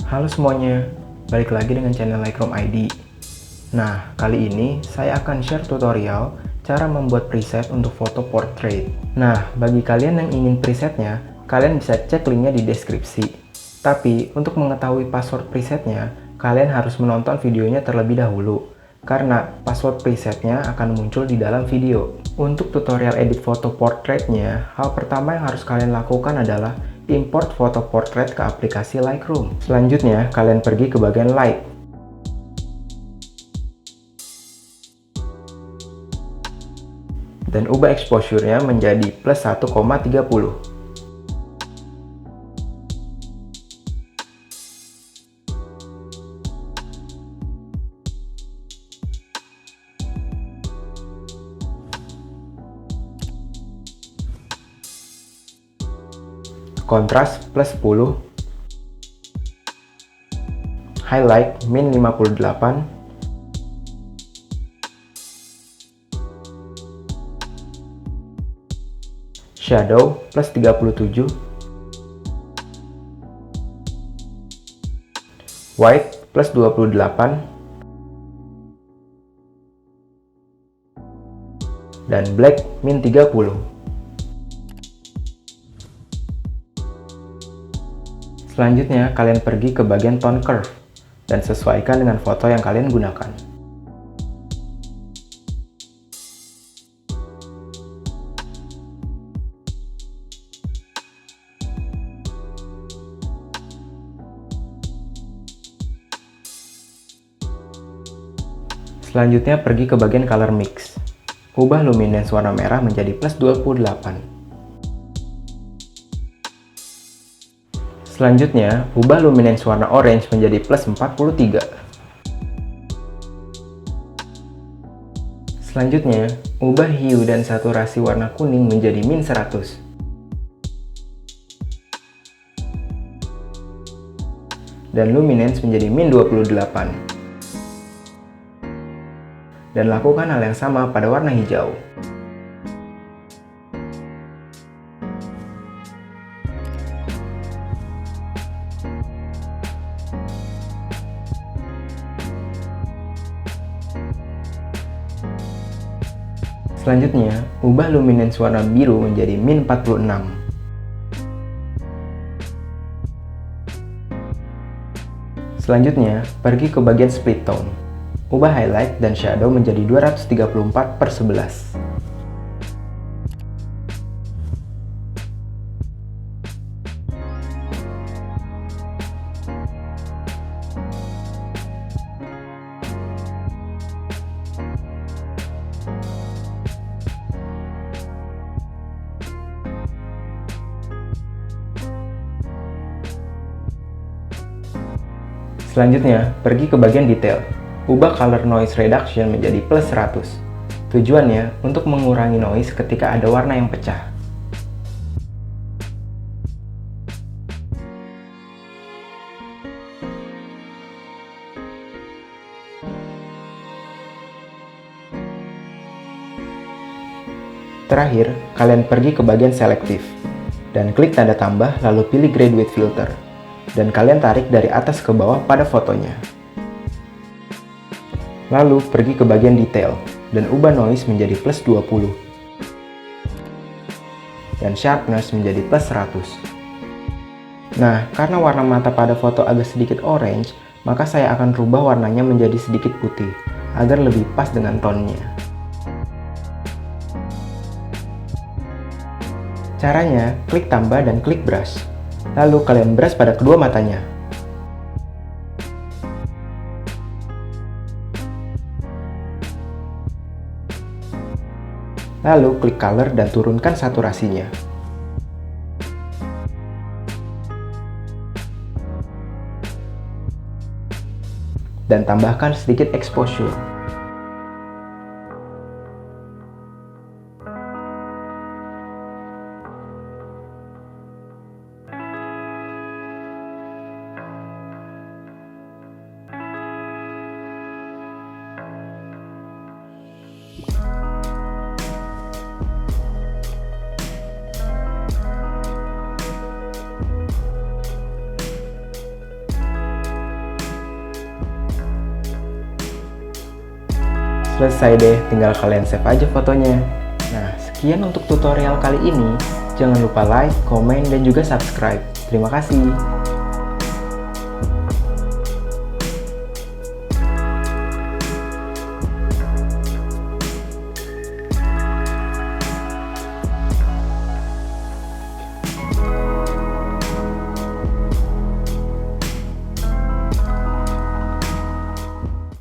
Halo semuanya, balik lagi dengan channel Lightroom ID. Nah, kali ini saya akan share tutorial cara membuat preset untuk foto portrait. Nah, bagi kalian yang ingin presetnya, kalian bisa cek linknya di deskripsi. Tapi, untuk mengetahui password presetnya, kalian harus menonton videonya terlebih dahulu, karena password presetnya akan muncul di dalam video. Untuk tutorial edit foto portraitnya, hal pertama yang harus kalian lakukan adalah import foto portrait ke aplikasi Lightroom. Selanjutnya, kalian pergi ke bagian Light. Dan ubah exposure-nya menjadi plus 1,30. Kontras plus 10. Highlight min 58. Shadow plus 37. White plus 28. Dan black min 30. Selanjutnya, kalian pergi ke bagian tone curve dan sesuaikan dengan foto yang kalian gunakan. Selanjutnya, pergi ke bagian color mix. Ubah luminance warna merah menjadi plus 28. Selanjutnya, ubah luminance warna orange menjadi plus 43. Selanjutnya, ubah hue dan saturasi warna kuning menjadi min 100. Dan luminance menjadi min 28. Dan lakukan hal yang sama pada warna hijau. Selanjutnya, ubah luminance warna biru menjadi min 46. Selanjutnya, pergi ke bagian split tone. Ubah highlight dan shadow menjadi 234/11. Selanjutnya, pergi ke bagian detail. Ubah color noise reduction menjadi plus 100. Tujuannya untuk mengurangi noise ketika ada warna yang pecah. Terakhir, kalian pergi ke bagian selektif dan klik tanda tambah lalu pilih graduate filter. Dan kalian tarik dari atas ke bawah pada fotonya. Lalu pergi ke bagian detail dan ubah noise menjadi plus 20. Dan sharpness menjadi plus 100. Nah, karena warna mata pada foto agak sedikit orange, maka saya akan rubah warnanya menjadi sedikit putih, agar lebih pas dengan tonnya. Caranya, klik tambah dan klik brush. Lalu kalian brush pada kedua matanya. Lalu klik color dan turunkan saturasinya. Dan tambahkan sedikit exposure. Selesai deh, tinggal kalian save aja fotonya. Nah, sekian untuk tutorial kali ini. Jangan lupa like, komen, dan juga subscribe. Terima kasih.